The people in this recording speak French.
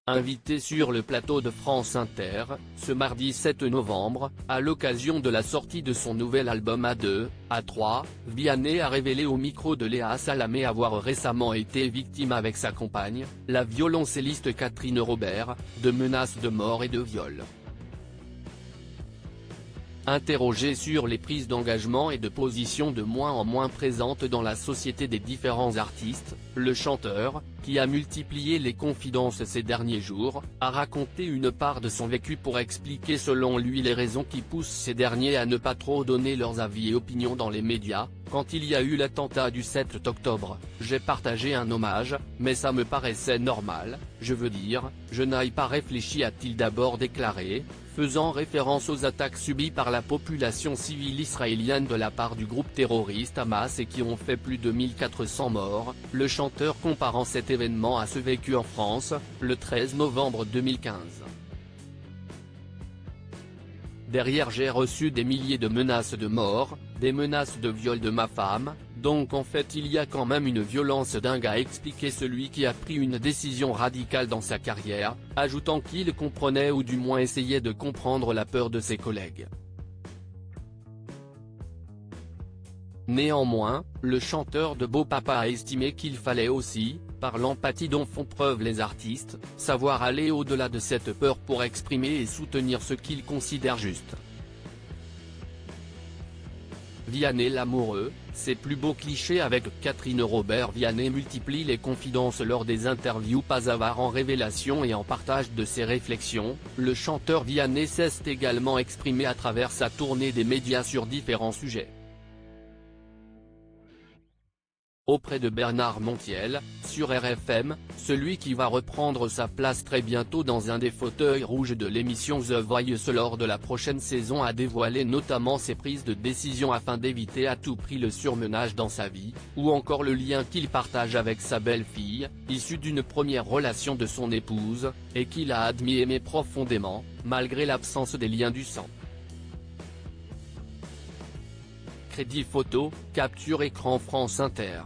Invité sur le plateau de France Inter, ce mardi 7 novembre, à l'occasion de la sortie de son nouvel album A2, A3, Vianney a révélé au micro de Léa Salamé avoir récemment été victime avec sa compagne, la violoncelliste Catherine Robert, de menaces de mort et de viol. Interrogé sur les prises d'engagement et de position de moins en moins présentes dans la société des différents artistes, le chanteur, qui a multiplié les confidences ces derniers jours, a raconté une part de son vécu pour expliquer selon lui les raisons qui poussent ces derniers à ne pas trop donner leurs avis et opinions dans les médias. Quand il y a eu l'attentat du 7 octobre, j'ai partagé un hommage, mais ça me paraissait normal, je veux dire, je n'ai pas réfléchi, a-t-il d'abord déclaré, faisant référence aux attaques subies par la population civile israélienne de la part du groupe terroriste Hamas et qui ont fait plus de 1400 morts, le chanteur comparant cet événement à ce vécu en France, le 13 novembre 2015. Derrière, j'ai reçu des milliers de menaces de mort, des menaces de viol de ma femme, donc en fait il y a quand même une violence dingue, a expliqué celui qui a pris une décision radicale dans sa carrière, ajoutant qu'il comprenait ou du moins essayait de comprendre la peur de ses collègues. Néanmoins, le chanteur de Beau Papa a estimé qu'il fallait aussi, par l'empathie dont font preuve les artistes, savoir aller au-delà de cette peur pour exprimer et soutenir ce qu'il considère juste. Vianney l'amoureux, ses plus beaux clichés avec Catherine Robert. Vianney multiplie les confidences lors des interviews, pas avare en révélations et en partage de ses réflexions. Le chanteur Vianney s'est également exprimé à travers sa tournée des médias sur différents sujets. Auprès de Bernard Montiel, sur RFM, celui qui va reprendre sa place très bientôt dans un des fauteuils rouges de l'émission The Voice lors de la prochaine saison, a dévoilé notamment ses prises de décision afin d'éviter à tout prix le surmenage dans sa vie, ou encore le lien qu'il partage avec sa belle-fille, issue d'une première relation de son épouse, et qu'il a admis aimer profondément, malgré l'absence des liens du sang. Crédit photo, capture écran France Inter.